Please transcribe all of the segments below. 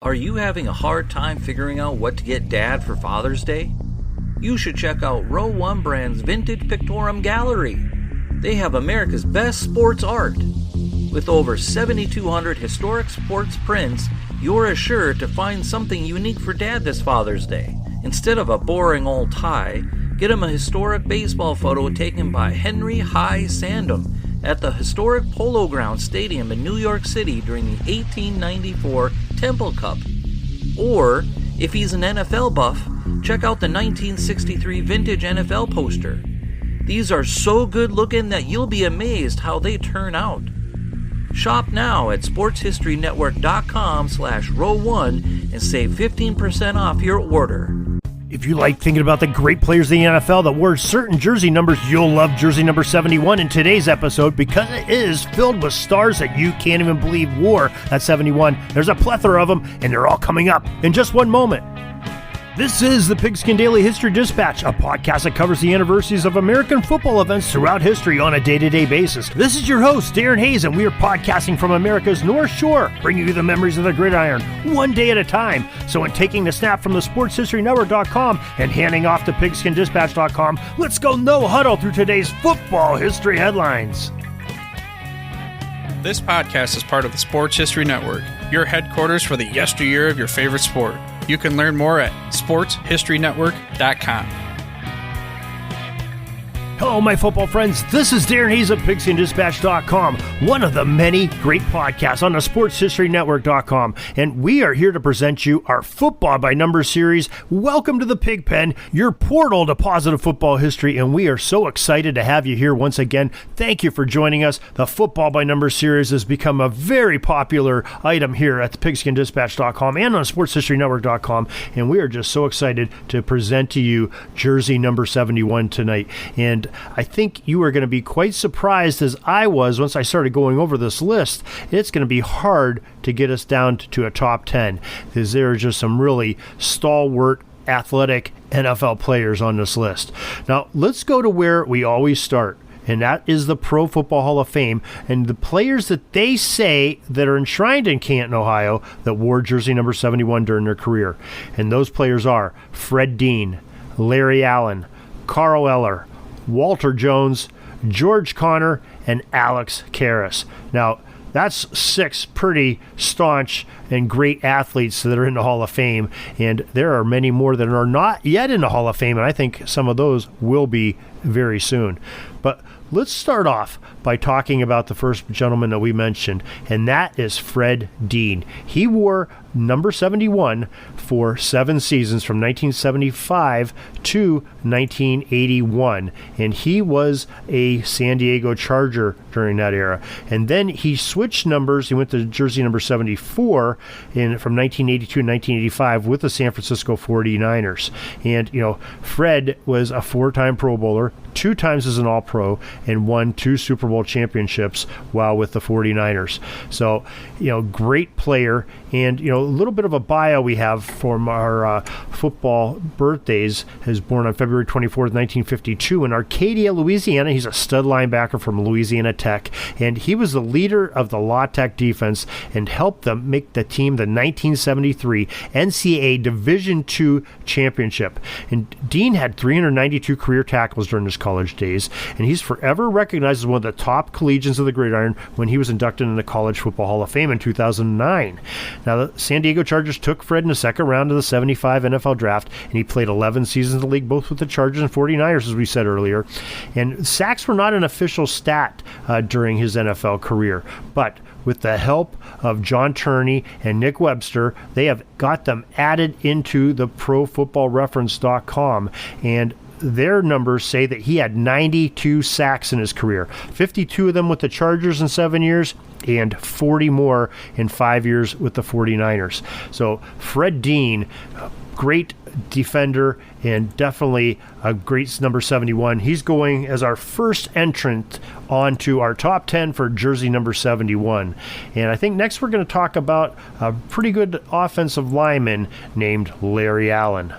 Are you having a hard time figuring out what to get Dad for Father's Day? You should check out Row 1 Brand's Vintage Pictorum Gallery. They have America's best sports art. With over 7,200 historic sports prints, you're assured to find something unique for Dad this Father's Day. Instead of a boring old tie, get him a historic baseball photo taken by Henry High Sandom at the historic Polo Grounds Stadium in New York City during the 1894 Temple Cup. Or, if he's an NFL buff, check out the 1963 vintage NFL poster. These are so good looking that you'll be amazed how they turn out. Shop now at sportshistorynetwork.com/row1 and save 15% off your order. If you like thinking about the great players in the NFL that wore certain jersey numbers, you'll love jersey number 71 in today's episode because it is filled with stars that you can't even believe wore that 71. There's a plethora of them, and they're all coming up in just one moment. This is the Pigskin Daily History Dispatch, a podcast that covers the anniversaries of American football events throughout history on a day-to-day basis. This is your host, Darren Hayes, and we are podcasting from America's North Shore, bringing you the memories of the gridiron, one day at a time. So in taking the snap from the sportshistorynetwork.com and handing off to pigskindispatch.com, let's go no huddle through today's football history headlines. This podcast is part of the Sports History Network, your headquarters for the yesteryear of your favorite sport. You can learn more at sportshistorynetwork.com. Hello, my football friends. This is Darren Hayes of pigskindispatch.com, one of the many great podcasts on the sportshistorynetwork.com, and we are here to present you our Football by Numbers series. Welcome to the Pig Pen, your portal to positive football history, and we are so excited to have you here once again. Thank you for joining us. The Football by Numbers series has become a very popular item here at the pigskindispatch.com and on sportshistorynetwork.com, and we are just so excited to present to you jersey number 71 tonight. And I think you are going to be quite surprised, as I was once I started going over this list. It's going to be hard to get us down to a top 10 because there are just some really stalwart, athletic NFL players on this list. Now, let's go to where we always start, and that is the Pro Football Hall of Fame and the players that they say that are enshrined in Canton, Ohio, that wore jersey number 71 during their career. And those players are Fred Dean, Larry Allen, Carl Eller, Walter Jones, George Connor, and Alex Carris. Now, that's 6 pretty staunch and great athletes that are in the Hall of Fame, and there are many more that are not yet in the Hall of Fame, and I think some of those will be very soon. But let's start off by talking about the first gentleman that we mentioned, and that is Fred Dean. He wore number 71 for 7 seasons from 1975 to 1981, and he was a San Diego Charger during that era. And then he switched numbers. He went to jersey number 74 from 1982 to 1985 with the San Francisco 49ers. And, you know, Fred was a 4-time Pro Bowler, 2 times as an All-Pro, and won 2 Super Bowl championships while with the 49ers. So, you know, great player. And, you know, a little bit of a bio we have from our football birthdays. He was born on February 24th, 1952 in Arcadia, Louisiana. He's a stud linebacker from Louisiana Tech, and he was the leader of the La Tech defense and helped them make the team the 1973 NCAA Division II championship. And Dean had 392 career tackles during his college days, and he's forever recognized as one of the top collegians of the gridiron when he was inducted in the College Football Hall of Fame in 2009. Now, the San Diego Chargers took Fred in the second round of the 75 NFL draft, and he played 11 seasons in the league, both with the Chargers and 49ers, as we said earlier. And sacks were not an official stat during his NFL career, but with the help of John Turney and Nick Webster, they have got them added into the ProFootballReference.com, and their numbers say that he had 92 sacks in his career, 52 of them with the Chargers in 7 years, and 40 more in 5 years with the 49ers. So Fred Dean, great defender and definitely a great number 71. He's going as our first entrant onto our top 10 for jersey number 71. And I think next we're going to talk about a pretty good offensive lineman named Larry Allen.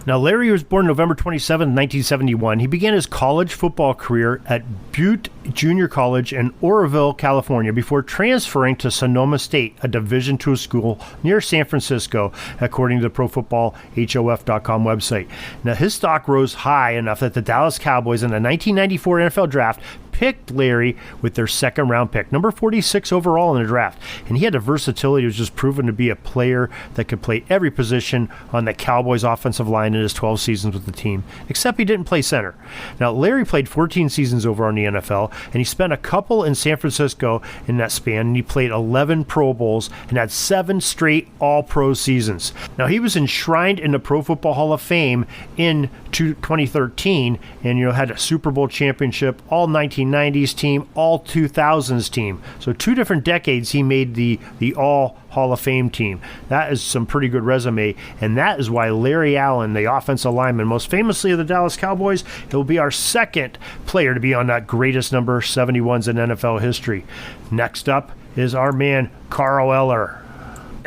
Now, Larry was born November 27, 1971. He began his college football career at Butte Junior College in Oroville, California, before transferring to Sonoma State, a Division II school near San Francisco, according to the ProFootballHOF.com website. Now, his stock rose high enough that the Dallas Cowboys in the 1994 NFL Draft picked Larry with their second-round pick, number 46 overall in the draft. And he had the versatility, was just proven to be a player that could play every position on the Cowboys' offensive line in his 12 seasons with the team, except he didn't play center. Now, Larry played 14 seasons over on the NFL, and he spent a couple in San Francisco in that span, and he played 11 Pro Bowls and had 7 straight All-Pro seasons. Now, he was enshrined in the Pro Football Hall of Fame in 2013, and had a Super Bowl championship, all 1990s team, all 2000s team. So 2 different decades he made the all Hall of Fame team. That is some pretty good resume, and that is why Larry Allen, the offensive lineman, most famously of the Dallas Cowboys, he'll be our second player to be on that greatest number 71s in NFL history. Next up is our man Carl Eller.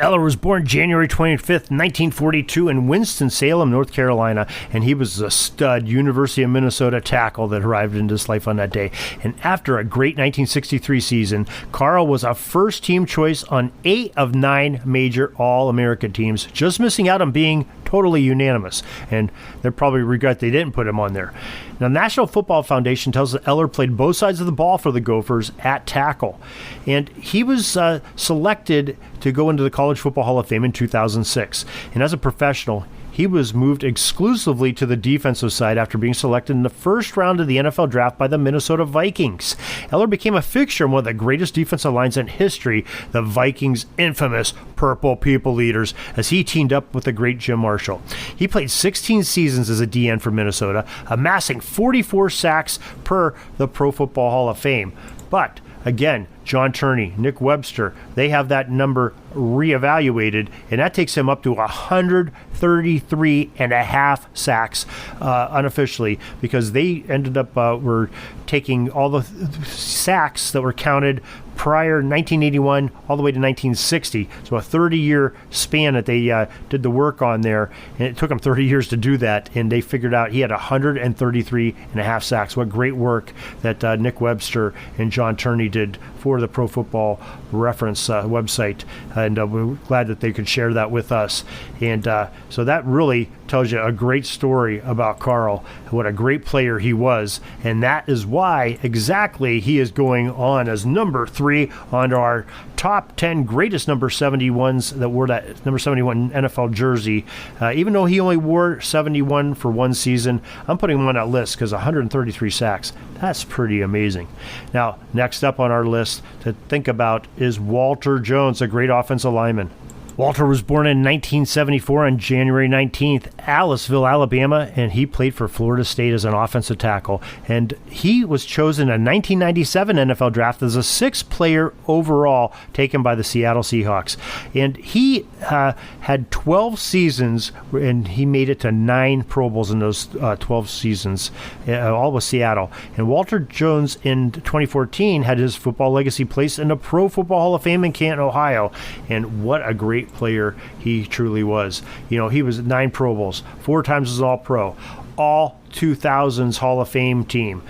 Eller was born January 25th, 1942 in Winston-Salem, North Carolina, and he was a stud University of Minnesota tackle that arrived into this life on that day. And after a great 1963 season, Carl was a first-team choice on 8 of 9 major All-American teams, just missing out on being totally unanimous, and they probably regret they didn't put him on there. Now, National Football Foundation tells us that Eller played both sides of the ball for the Gophers at tackle, and he was selected to go into the College Football Hall of Fame in 2006. And as a professional, he was moved exclusively to the defensive side after being selected in the first round of the NFL Draft by the Minnesota Vikings. Eller became a fixture in one of the greatest defensive lines in history, the Vikings' infamous Purple People Eaters, as he teamed up with the great Jim Marshall. He played 16 seasons as a DN for Minnesota, amassing 44 sacks per the Pro Football Hall of Fame. But again, John Turney, Nick Webster, they have that number reevaluated, and that takes him up to 133 and a half sacks unofficially, because they ended up were taking all the sacks that were counted prior 1981 all the way to 1960. So a 30-year span that they did the work on there, and it took them 30 years to do that, and they figured out he had 133 and a half sacks. What great work that Nick Webster and John Turney did for the Pro Football Reference website, and we're glad that they could share that with us. And so that really tells you a great story about Carl, what a great player he was, and that is why exactly he is going on as number 3 on our top 10 greatest number 71s that wore that number 71 NFL jersey. Even though he only wore 71 for one season, I'm putting him on that list because 133 sacks, that's pretty amazing. Now, next up on our list to think about is Walter Jones, a great offensive lineman. Walter was born in 1974 on January 19th, Aliceville, Alabama, and he played for Florida State as an offensive tackle. And he was chosen in 1997 NFL Draft as a 6th player overall taken by the Seattle Seahawks. And he had 12 seasons, and he made it to 9 Pro Bowls in those 12 seasons, all with Seattle. And Walter Jones in 2014 had his football legacy placed in the Pro Football Hall of Fame in Canton, Ohio. And what a great player he truly was. He was 9 Pro Bowls, 4 times as All-Pro, all 2000s Hall of Fame team.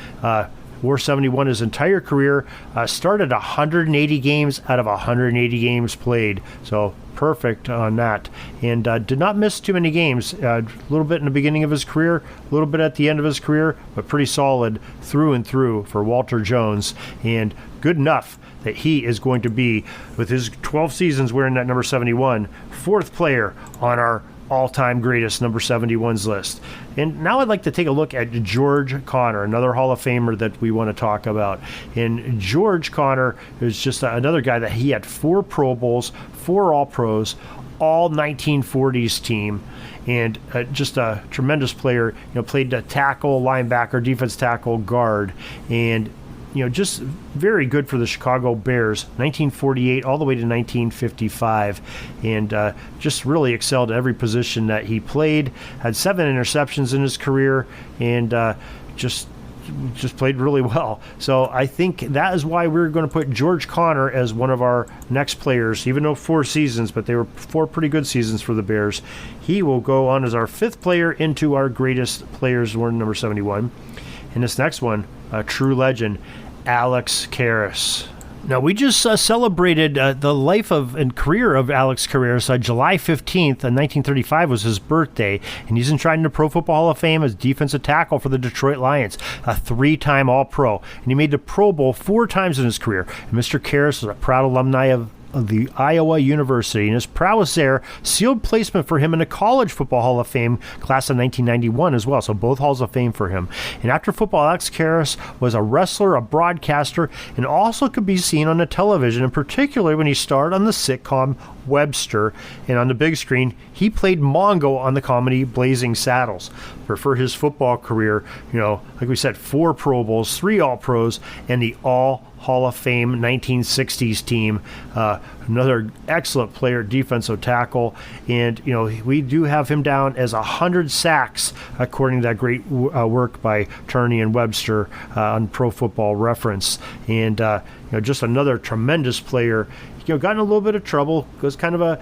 Wore 71 his entire career, started 180 games out of 180 games played, so perfect on that, and did not miss too many games. A little bit in the beginning of his career, a little bit at the end of his career, but pretty solid through and through for Walter Jones, and good enough that he is going to be, with his 12 seasons wearing that number 71, 4th player on our all-time greatest number 71s list. And now I'd like to take a look at George Connor, another Hall of Famer that we want to talk about. And George Connor is just another guy that he had 4 Pro Bowls, 4 All-Pros, all 1940s team, and just a tremendous player. Played a tackle, linebacker, defense tackle, guard, and just very good for the Chicago Bears, 1948 all the way to 1955, and just really excelled at every position that he played. Had 7 interceptions in his career, and just just played really well. So I think that is why we're going to put George Connor as one of our next players, even though 4 seasons, but they were 4 pretty good seasons for the Bears. He will go on as our 5th player into our greatest players, number 71. And this next one, a true legend, Alex Carris. Now, we just celebrated the life and career of Alex Carris. July 15th, 1935 was his birthday, and he's enshrined in the Pro Football Hall of Fame as defensive tackle for the Detroit Lions, a 3-time All-Pro, and he made the Pro Bowl 4 times in his career. And Mr. Carris is a proud alumni of the Iowa University, and his prowess there sealed placement for him in the College Football Hall of Fame class of 1991 as well, so both Halls of Fame for him. And after football, Alex Carris was a wrestler, a broadcaster, and also could be seen on the television, and particularly when he starred on the sitcom Webster, and on the big screen, he played Mongo on the comedy Blazing Saddles. But for his football career, like we said, 4 Pro Bowls, 3 All-Pros, and the All Hall of Fame 1960s team. Another excellent player, defensive tackle, and we do have him down as 100 sacks, according to that great work by Turney and Webster on Pro Football Reference. And just another tremendous player. Got in a little bit of trouble. Was kind of a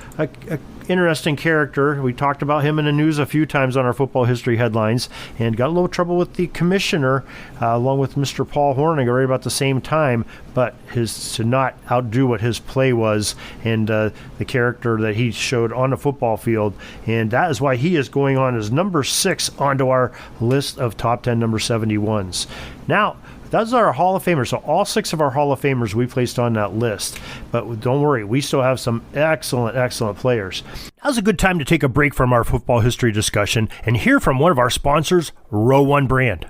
interesting character. We talked about him in the news a few times on our football history headlines, and got a little trouble with the commissioner, along with Mr. Paul Hornung, right about the same time. But to not outdo what his play was, and the character that he showed on the football field, and that is why he is going on as number 6 onto our list of top 10 number 71s. Now, those are our Hall of Famers. So all 6 of our Hall of Famers we placed on that list. But don't worry, we still have some excellent players. Now's a good time to take a break from our football history discussion and hear from one of our sponsors, Row One Brand.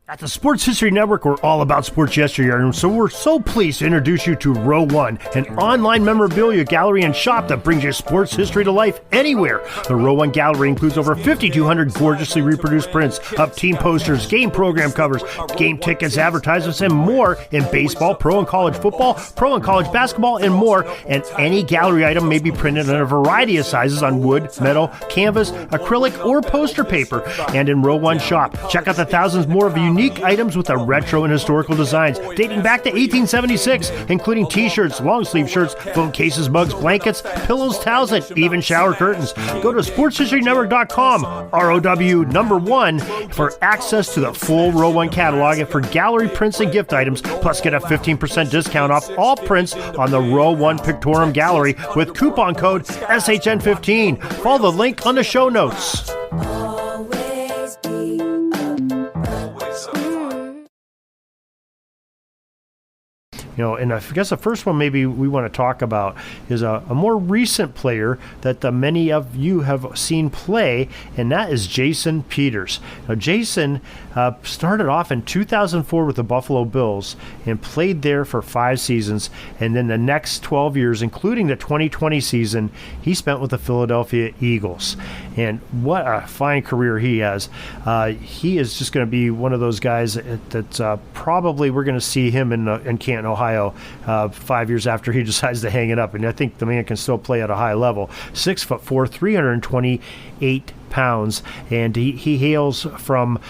At the Sports History Network, we're all about sports yesteryear, and so we're so pleased to introduce you to Row One, an online memorabilia gallery and shop that brings your sports history to life anywhere. The Row One gallery includes over 5,200 gorgeously reproduced prints of team posters, game program covers, game tickets, advertisements, and more in baseball, pro and college football, pro and college basketball, and more. And any gallery item may be printed in a variety of sizes on wood, metal, canvas, acrylic, or poster paper. And in Row One shop, check out the thousands more of unique items with the retro and historical designs dating back to 1876, including t-shirts, long sleeve shirts, phone cases, mugs, blankets, pillows, towels, and even shower curtains. Go to sportshistorynetwork.com, ROW1, for access to the full Row One catalog and for gallery prints and gift items, plus get a 15% discount off all prints on the Row One Pictorum Gallery with coupon code SHN15. Follow the link on the show notes. And I guess the first one maybe we want to talk about is a more recent player that many of you have seen play, and that is Jason Peters. Now, Jason started off in 2004 with the Buffalo Bills and played there for 5 seasons, and then the next 12 years, including the 2020 season, he spent with the Philadelphia Eagles. And what a fine career he has. He is just going to be one of those guys that probably we're going to see him in Canton, Ohio, 5 years after he decides to hang it up. And I think the man can still play at a high level. 6'4", 328 pounds, and he hails from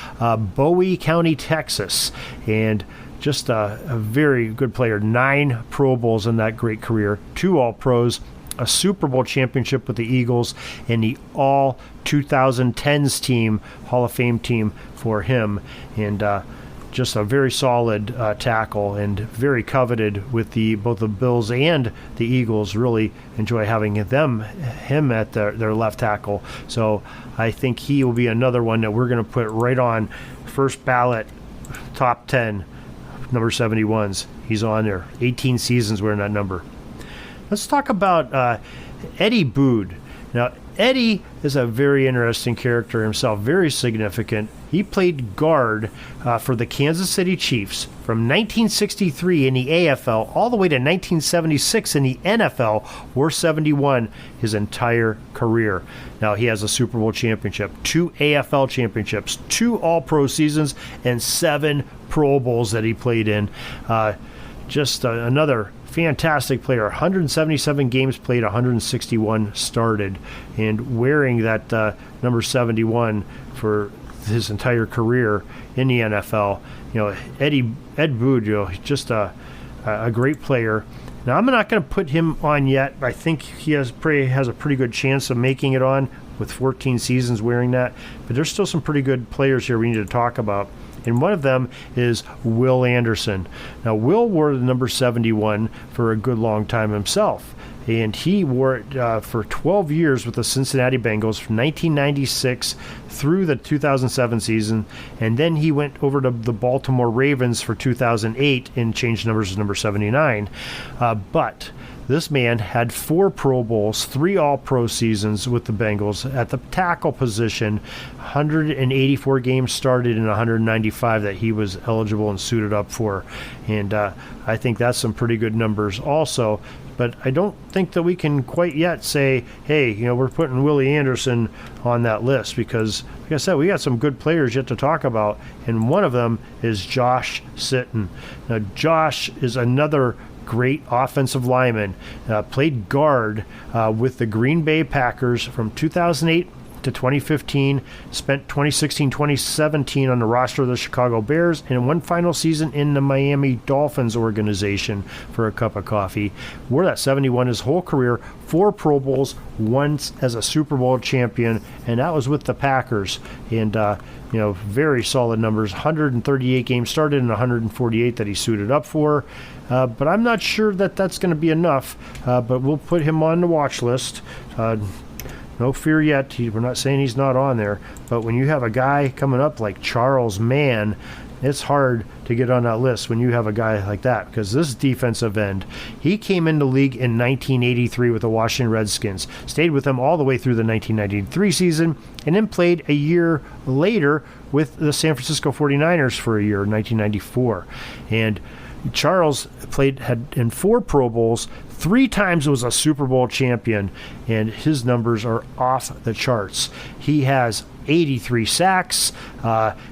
Bowie County, Texas, and just a very good player. 9 Pro Bowls in that great career, 2 All-Pros, a Super Bowl championship with the Eagles, and the all 2010s team, Hall of Fame team for him, and just a very solid tackle, and very coveted with both the Bills and the Eagles. Really enjoy having him at their left tackle. So I think he will be another one that we're going to put right on first ballot top 10 number 71s. He's on there. 18 seasons wearing that number. Let's talk about Eddie Bood. Now, Eddie is a very interesting character himself, very significant. He played guard for the Kansas City Chiefs from 1963 in the AFL all the way to 1976 in the NFL, or 71 his entire career. Now, he has a Super Bowl championship, 2 AFL championships, 2 All-Pro seasons, and 7 Pro Bowls that he played in. Just another fantastic player. 177 games played, 161 started, and wearing that number 71 for his entire career in the NFL. Ed Wood, just a great player. Now, I'm not going to put him on yet. I think he has a pretty good chance of making it on with 14 seasons wearing that. But there's still some pretty good players here we need to talk about. And one of them is Will Anderson. Now, Will wore the number 71 for a good long time himself. And he wore it for 12 years with the Cincinnati Bengals from 1996 through the 2007 season. And then he went over to the Baltimore Ravens for 2008 and changed numbers to number 79. But this man had 4 Pro Bowls, 3 All-Pro seasons with the Bengals at the tackle position, 184 games started in 195 that he was eligible and suited up for. And I think that's some pretty good numbers also. But I don't think that we can quite yet say, hey, we're putting Willie Anderson on that list because, like I said, we got some good players yet to talk about, and one of them is Josh Sitton. Now, Josh is another great offensive lineman. Played guard with the Green Bay Packers from 2008 to 2015, spent 2016-2017 on the roster of the Chicago Bears, and one final season in the Miami Dolphins organization for a cup of coffee. Wore that 71 his whole career, 4 Pro Bowls, once as a Super Bowl champion, and that was with the Packers. And very solid numbers. 138 games started and 148 that he suited up for. But I'm not sure that that's going to be enough. But we'll put him on the watch list. No fear yet. We're not saying he's not on there. But when you have a guy coming up like Charles Mann, it's hard to get on that list when you have a guy like that, because this defensive end, he came into the league in 1983 with the Washington Redskins, stayed with them all the way through the 1993 season, and then played a year later with the San Francisco 49ers for a year in 1994. And Charles had in 4 Pro Bowls, 3 times was a Super Bowl champion, and his numbers are off the charts. He has 83 sacks,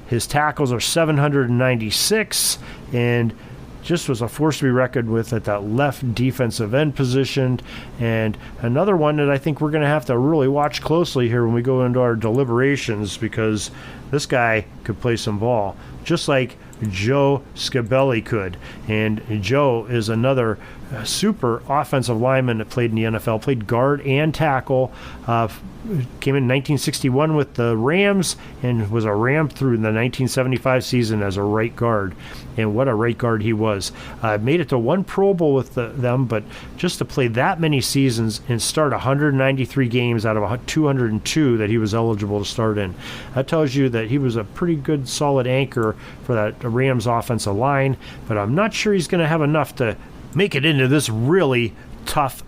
his tackles are 796, and just was a force to be reckoned with at that left defensive end position. And another one that I think we're going to have to really watch closely here when we go into our deliberations, because this guy could play some ball, just like Joe Scabelli could. And Joe is another super offensive lineman that played in the NFL, played guard and tackle, came in 1961 with the Rams and was a Ram through the 1975 season as a right guard. And what a right guard he was. Made it to 1 Pro Bowl with them, but just to play that many seasons and start 193 games out of 202 that he was eligible to start in, that tells you that he was a pretty good solid anchor for that Rams offensive line. But I'm not sure he's going to have enough to make it into this really tough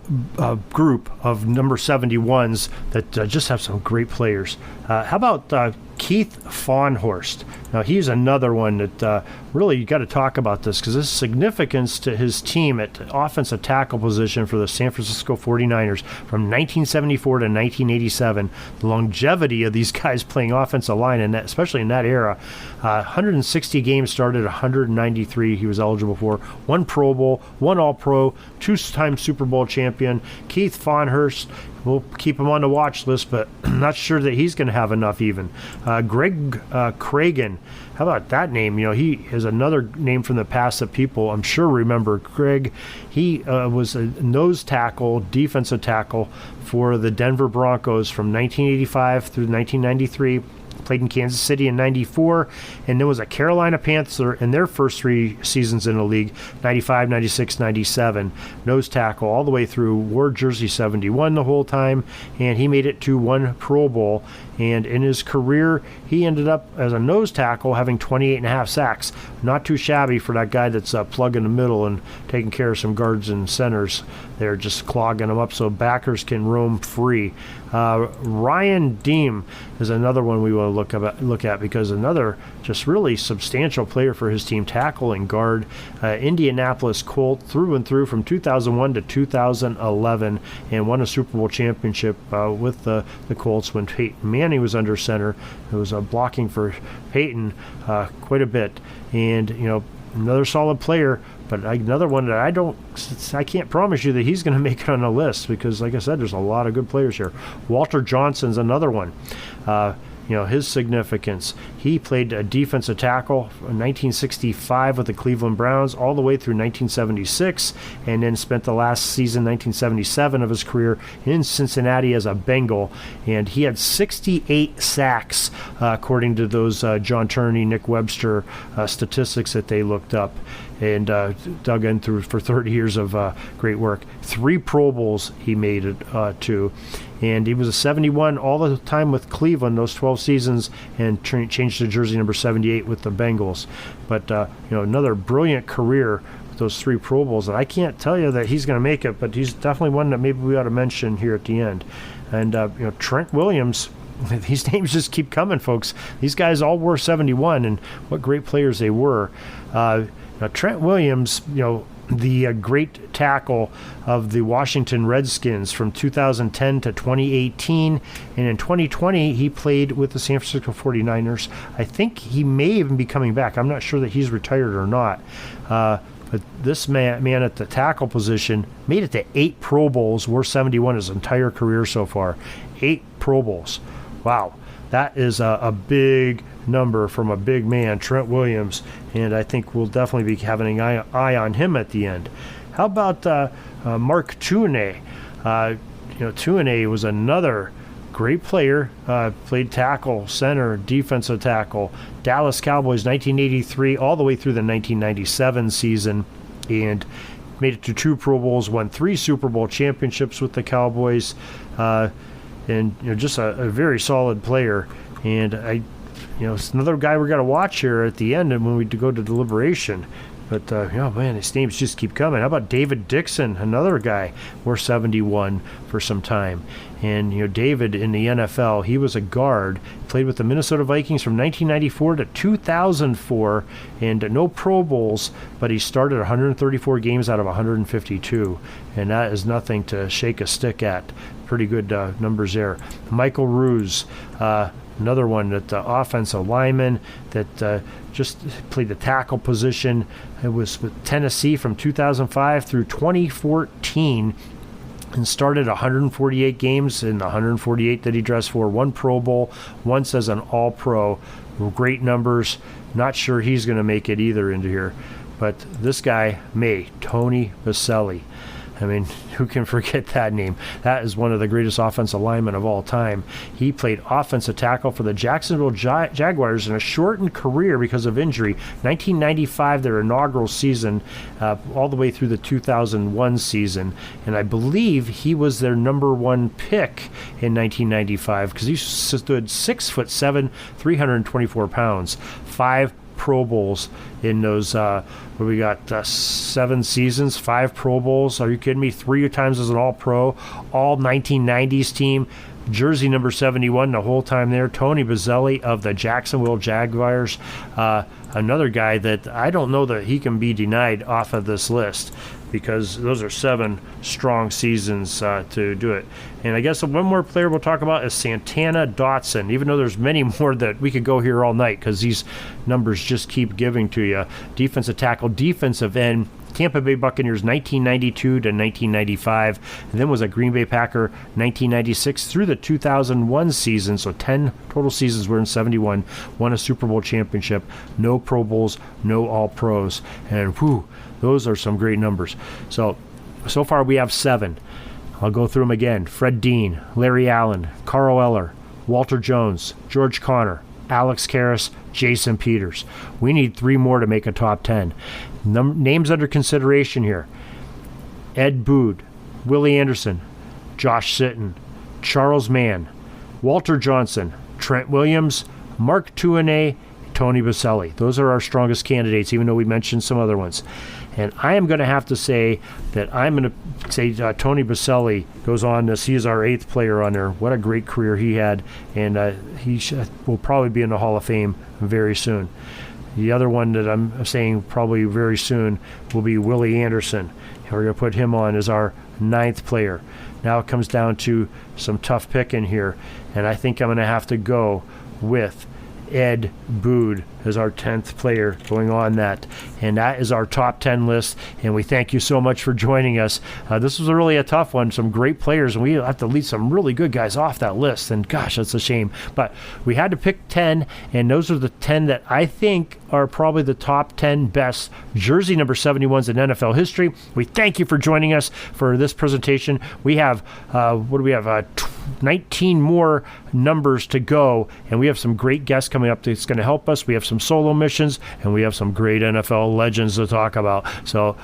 group of number 71s that just have some great players. How about Keith Fawnhorst? Now, he's another one that really you got to talk about this, because this significance to his team at the offensive tackle position for the San Francisco 49ers from 1974 to 1987. The longevity of these guys playing offensive line, and especially in that era. 160 games started, 193 he was eligible for. 1 Pro Bowl, 1 All-Pro, 2-time Super Bowl champion. Keith Fawnhorst, we'll keep him on the watch list, but I'm not sure that he's going to have enough even. Greg Cragan, how about that name? He is another name from the past that people, I'm sure, remember. Greg, he was a nose tackle, defensive tackle for the Denver Broncos from 1985 through 1993. Played in Kansas City in 94, and then was a Carolina Panther in their first 3 seasons in the league, 95, 96, 97. Nose tackle all the way through, wore jersey 71 the whole time, and he made it to 1 Pro Bowl. And in his career, he ended up as a nose tackle having 28.5 sacks. Not too shabby for that guy that's plug in the middle and taking care of some guards and centers. They're just clogging them up so backers can roam free. Ryan Deam is another one we want to look at because another just really substantial player for his team, tackle and guard. Indianapolis Colt through and through from 2001 to 2011, and won a Super Bowl championship with the Colts when Peyton Manning was under center. It was blocking for Peyton quite a bit, and another solid player. But another one that I can't promise you that he's going to make it on the list, because, like I said, there's a lot of good players here. Walter Johnson's another one. his significance. He played a defensive tackle in 1965 with the Cleveland Browns all the way through 1976, and then spent the last season, 1977, of his career in Cincinnati as a Bengal. And he had 68 sacks, according to those John Turney, Nick Webster statistics that they looked up and dug in through for 30 years of great work. 3 Pro Bowls he made it to. And he was a 71 all the time with Cleveland, those 12 seasons, and changed to jersey number 78 with the Bengals. But, another brilliant career with those 3 Pro Bowls. And I can't tell you that he's going to make it, but he's definitely one that maybe we ought to mention here at the end. And, Trent Williams, these names just keep coming, folks. These guys all wore 71, and what great players they were. Trent Williams, the great tackle of the Washington Redskins from 2010 to 2018. And in 2020, he played with the San Francisco 49ers. I think he may even be coming back. I'm not sure that he's retired or not. But this man at the tackle position made it to 8 Pro Bowls, wore 71 his entire career so far. 8 Pro Bowls. Wow. That is a big number from a big man, Trent Williams, and I think we'll definitely be having an eye on him at the end. How about Mark Chune? Chune was another great player, played tackle, center, defensive tackle, Dallas Cowboys 1983 all the way through the 1997 season, and made it to 2 Pro Bowls, won 3 Super Bowl championships with the Cowboys, and just a very solid player. And it's another guy we're going to watch here at the end and when we go to deliberation. But, his names just keep coming. How about David Dixon, another guy, wore 71 for some time. And, David in the NFL, he was a guard, played with the Minnesota Vikings from 1994 to 2004, and no Pro Bowls, but he started 134 games out of 152. And that is nothing to shake a stick at. Pretty good numbers there. Michael Roos, another one that offensive lineman that just played the tackle position. It was with Tennessee from 2005 through 2014 and started 148 games in the 148 that he dressed for. 1 Pro Bowl, once as an All-Pro. Great numbers. Not sure he's going to make it either into here. But this guy may, Tony Macelli. I mean, who can forget that name? That is one of the greatest offensive linemen of all time. He played offensive tackle for the Jacksonville Jaguars in a shortened career because of injury. 1995, their inaugural season, all the way through the 2001 season. And I believe he was their number 1 pick in 1995 because he stood 6'7", 324 pounds, 5 Pro Bowls in those, 7 seasons, 5 Pro Bowls. Are you kidding me? 3 times as an All-Pro, all 1990s team. Jersey number 71 the whole time there. Tony Bizzelli of the Jacksonville Jaguars. Another guy that I don't know that he can be denied off of this list because those are 7 strong seasons to do it. And I guess one more player we'll talk about is Santana Dotson, even though there's many more that we could go here all night because these numbers just keep giving to you. Defensive tackle, defensive end, Tampa Bay Buccaneers 1992 to 1995, and then was a Green Bay Packer 1996 through the 2001 season, so 10 total seasons were in 71, won a Super Bowl championship, no Pro Bowls, no All-Pros, and those are some great numbers. So far we have 7. I'll go through them again. Fred Dean, Larry Allen, Carl Eller, Walter Jones, George Connor, Alex Carris, Jason Peters. We need 3 more to make a top 10. Names under consideration here: Ed Bood, Willie Anderson, Josh Sitton, Charles Mann, Walter Johnson, Trent Williams, Mark Chune, Tony Macelli. Those are our strongest candidates, even though we mentioned some other ones. And I am going to have to say that I'm going to say Tony Bizzelli goes on this. He is our 8th player on there. What a great career he had. And he will probably be in the Hall of Fame very soon. The other one that I'm saying probably very soon will be Willie Anderson. And we're going to put him on as our 9th player. Now it comes down to some tough picking here. And I think I'm going to have to go with Ed Bood is our 10th player going on that. And that is our top 10 list. And we thank you so much for joining us. This was really a tough one. Some great players, and we have to leave some really good guys off that list. And gosh, that's a shame. But we had to pick 10, and those are the 10 that I think are probably the top 10 best jersey number 71s in NFL history. We thank you for joining us for this presentation. We have, 19 more numbers to go, and we have some great guests coming up that's going to help us. We have some solo missions, and we have some great NFL legends to talk about. So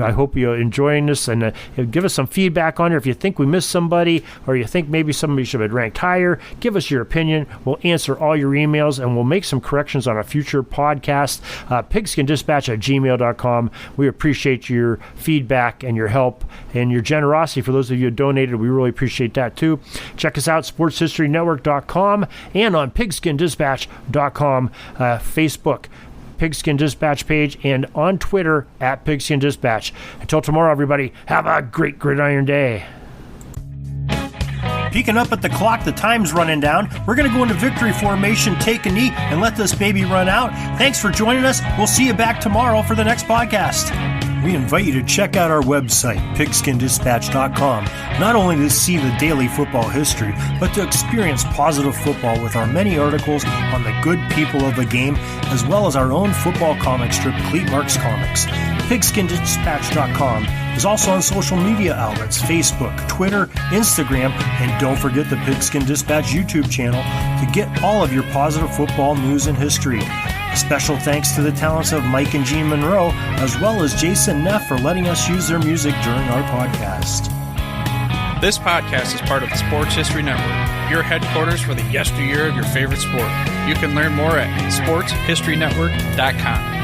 I hope you're enjoying this, and give us some feedback on it. If you think we missed somebody, or you think maybe somebody should have been ranked higher, give us your opinion. We'll answer all your emails, and we'll make some corrections on a future podcast. Pigskindispatch@gmail.com. We appreciate your feedback and your help and your generosity. For those of you who donated, we really appreciate that too. Check us out, sportshistorynetwork.com, and on pigskindispatch.com, Facebook, Pigskin Dispatch page, and on Twitter @Pigskin Dispatch. Until tomorrow, everybody, have a great gridiron day. Peeking up at the clock, the time's running down. We're going to go into victory formation, take a knee, and let this baby run out. Thanks for joining us. We'll see you back tomorrow for the next podcast. We invite you to check out our website, pigskindispatch.com, not only to see the daily football history, but to experience positive football with our many articles on the good people of the game, as well as our own football comic strip, Cleat Marks Comics. Pigskindispatch.com is also on social media outlets, Facebook, Twitter, Instagram, and don't forget the Pigskin Dispatch YouTube channel to get all of your positive football news and history. Special thanks to the talents of Mike and Gene Monroe, as well as Jason Neff for letting us use their music during our podcast. This podcast is part of the Sports History Network, your headquarters for the yesteryear of your favorite sport. You can learn more at sportshistorynetwork.com.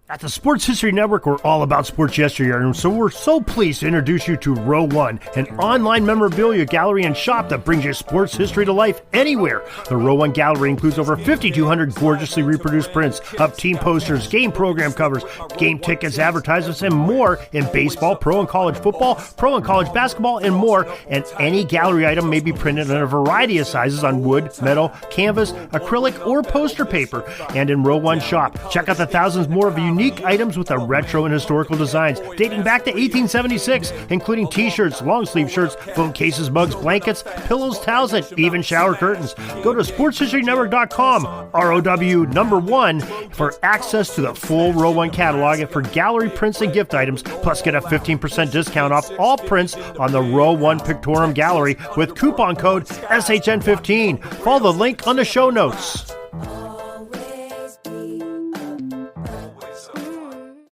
At the Sports History Network, we're all about sports yesteryear, and so we're so pleased to introduce you to Row One, an online memorabilia gallery and shop that brings your sports history to life anywhere. The Row One gallery includes over 5,200 gorgeously reproduced prints of team posters, game program covers, game tickets, advertisements, and more in baseball, pro and college football, pro and college basketball, and more. And any gallery item may be printed in a variety of sizes on wood, metal, canvas, acrylic, or poster paper. And in Row One shop, check out the thousands more of unique items with the retro and historical designs dating back to 1876, including t-shirts, long sleeve shirts, phone cases, mugs, blankets, pillows, towels, and even shower curtains. Go to sportshistorynetwork.com, ROW1, for access to the full Row One catalog and for gallery prints and gift items, plus get a 15% discount off all prints on the Row One Pictorum Gallery with coupon code SHN15. Follow the link on the show notes.